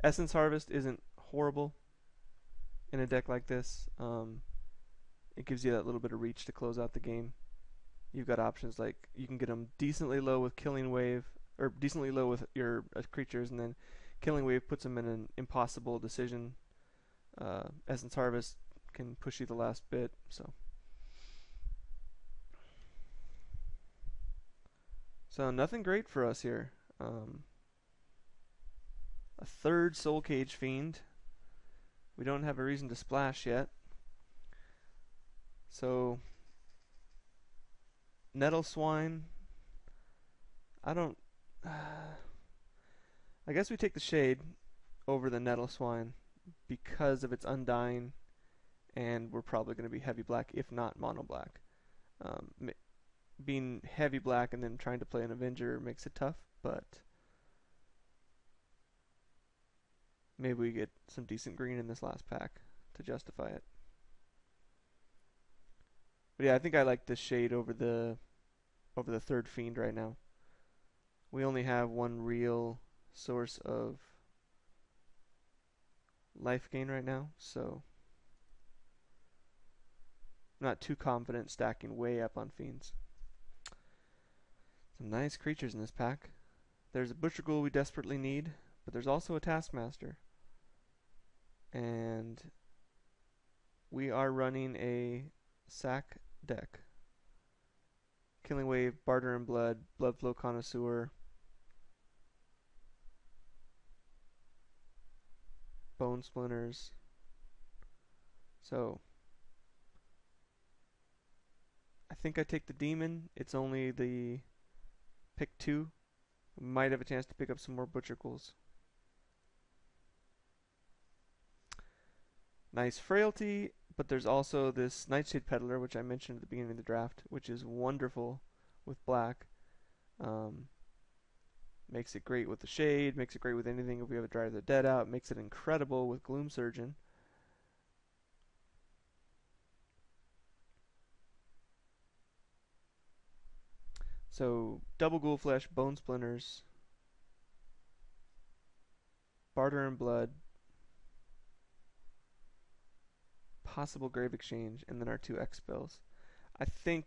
Essence Harvest isn't horrible in a deck like this. It gives you that little bit of reach to close out the game. You've got options like you can get them decently low with Killing Wave, or decently low with your creatures, and then Killing Wave puts them in an impossible decision. Essence Harvest can push you the last bit, so nothing great for us here. A third Soul Cage Fiend. We don't have a reason to splash yet. So Nettle Swine. I don't. I guess we take the Shade over the Nettle Swine because of its Undying, and we're probably going to be heavy black, if not mono black. Um, Being heavy black and then trying to play an Avenger makes it tough, but maybe we get some decent green in this last pack to justify it. But yeah, I think I like the Shade over the third Fiend right now. We only have one real source of life gain right now, so I'm not too confident stacking way up on Fiends. Some nice creatures in this pack. There's a Butcher Ghoul we desperately need, but there's also a Taskmaster. And we are running a sack deck. Killing Wave, Barter and Blood, Bloodflow Connoisseur, Bone Splinters. So I think I take the Demon. It's only the pick 2. We might have a chance to pick up some more Butcher Ghouls. Nice Frailty, but there's also this Nightshade Peddler, which I mentioned at the beginning of the draft, which is wonderful with black. Makes it great with the Shade, makes it great with anything if we have a Drive the Dead out, makes it incredible with Gloom Surgeon. So, double Ghoul Flesh, Bone Splinters, Barter and Blood, possible Grave Exchange, and then our 2 X spells. I think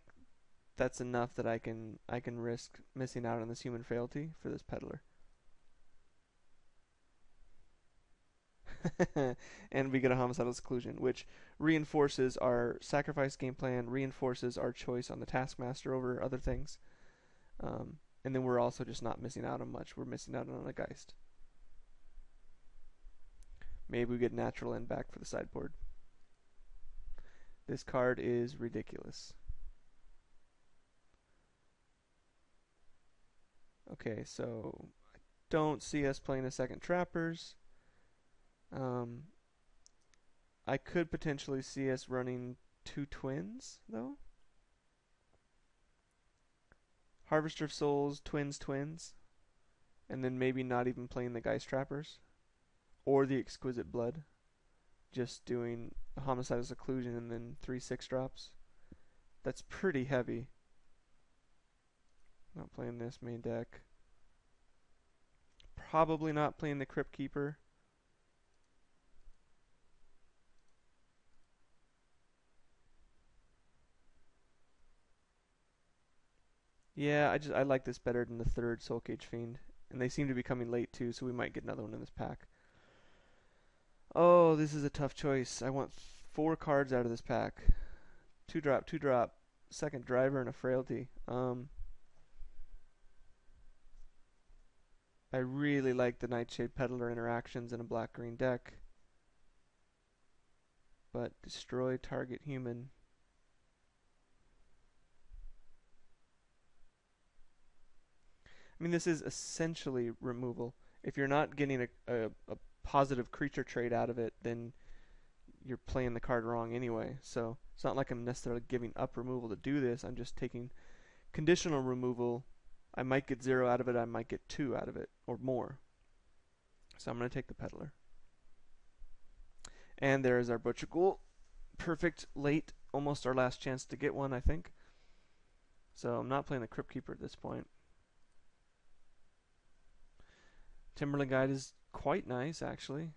that's enough that I can risk missing out on this Human Frailty for this Peddler. And we get a Homicidal Seclusion, which reinforces our sacrifice game plan, reinforces our choice on the Taskmaster over other things. And then we're also just not missing out on much. We're missing out on a Geist. Maybe we get Natural End back for the sideboard. This card is ridiculous. Okay, so I don't see us playing a second Trappers. I could potentially see us running 2 Twins, though. Harvester of Souls, Twins, and then maybe not even playing the Geist Trappers or the Exquisite Blood, just doing a Homicidal Seclusion and then 3 6-drops. That's pretty heavy. Not playing this main deck. Probably not playing the Crypt Keeper. Yeah, I like this better than the third Soul Cage Fiend. And they seem to be coming late too, so we might get another one in this pack. Oh, this is a tough choice. I want 4 cards out of this pack. 2-drop, 2-drop, second Driver, and a Frailty. I really like the Nightshade Peddler interactions in a black-green deck. But destroy target human. I mean, this is essentially removal. If you're not getting a positive creature trait out of it, then you're playing the card wrong anyway. So it's not like I'm necessarily giving up removal to do this. I'm just taking conditional removal. I might get 0 out of it. I might get 2 out of it or more. So I'm going to take the Peddler. And there is our Butcher Ghoul. Perfect late. Almost our last chance to get one, I think. So I'm not playing the Crypt Keeper at this point. Timberland Guide is quite nice, actually.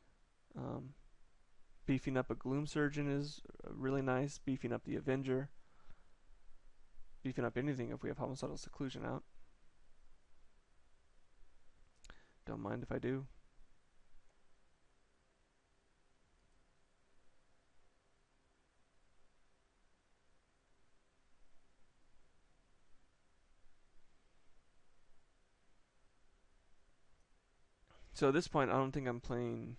Um, beefing up a Gloom Surgeon is really nice. Beefing up the Avenger. Beefing up anything if we have Homicidal Seclusion out. Don't mind if I do. So at this point, I don't think I'm playing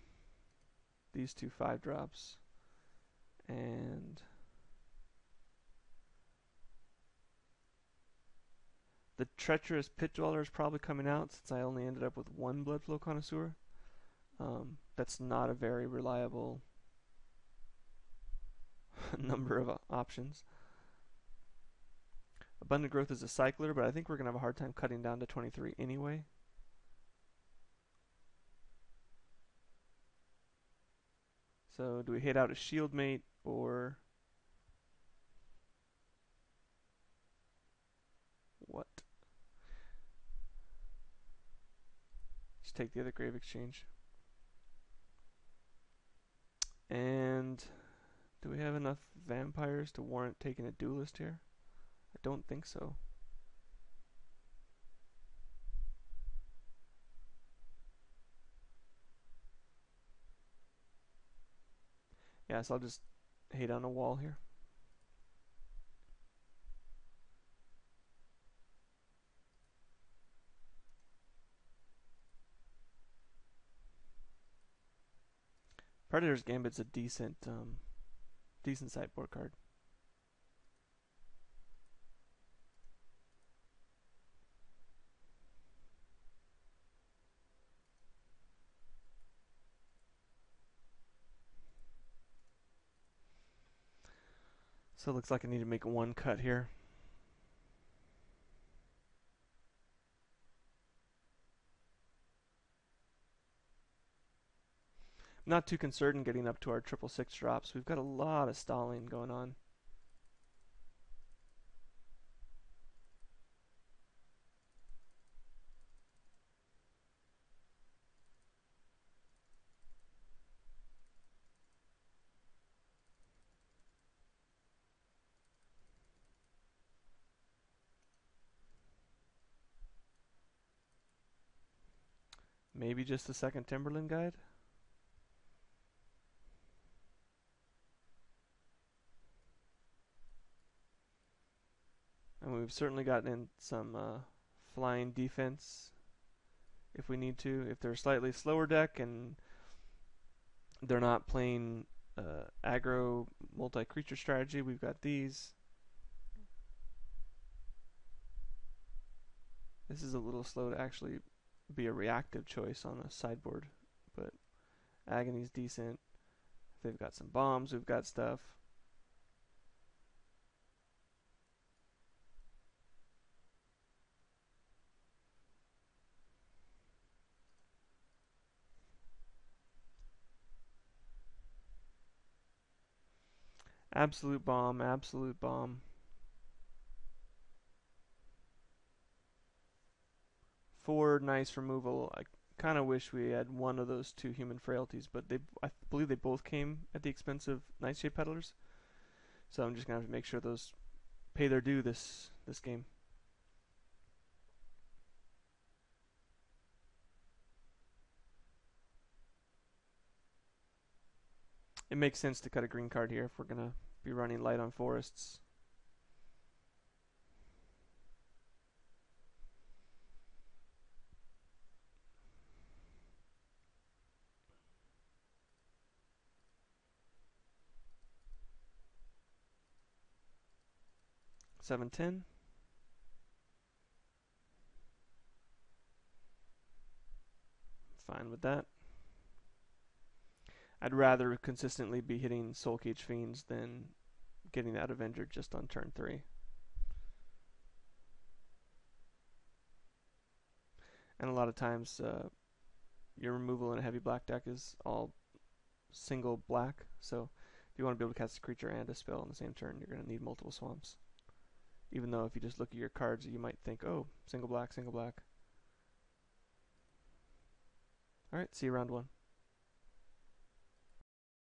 these two 5-drops. And the Treacherous Pit Dweller is probably coming out since I only ended up with one Bloodflow Connoisseur. That's not a very reliable number of options. Abundant Growth is a cycler, but I think we're going to have a hard time cutting down to 23 anyway. So do we hit out a Shieldmate or what? Just take the other Grave Exchange. And do we have enough vampires to warrant taking a Duelist here? I don't think so. Yeah, so I'll just hate on a wall here. Predator's Gambit's a decent sideboard card. So it looks like I need to make one cut here. Not too concerned in getting up to our 6/6 drops. We've got a lot of stalling going on. Maybe just the second Timberland Guide. And we've certainly gotten in some flying defense if we need to. If they're a slightly slower deck and they're not playing aggro multi-creature strategy, we've got these. This is a little slow to actually be a reactive choice on a sideboard, but Agony's decent. If they've got some bombs, we've got stuff. Absolute bomb, absolute bomb. 4 nice removal. I kind of wish we had one of those 2 human frailties, but I believe they both came at the expense of Nightshade Peddlers. So I'm just gonna have to make sure those pay their due this game. It makes sense to cut a green card here if we're gonna be running light on forests. $7.10. Fine with that. I'd rather consistently be hitting Soul Cage Fiends than getting that Avenger just on turn 3. And a lot of times your removal in a heavy black deck is all single black, so if you want to be able to cast a creature and a spell on the same turn, you're going to need multiple swamps. Even though if you just look at your cards, you might think, oh, single black, single black. All right, see you round one.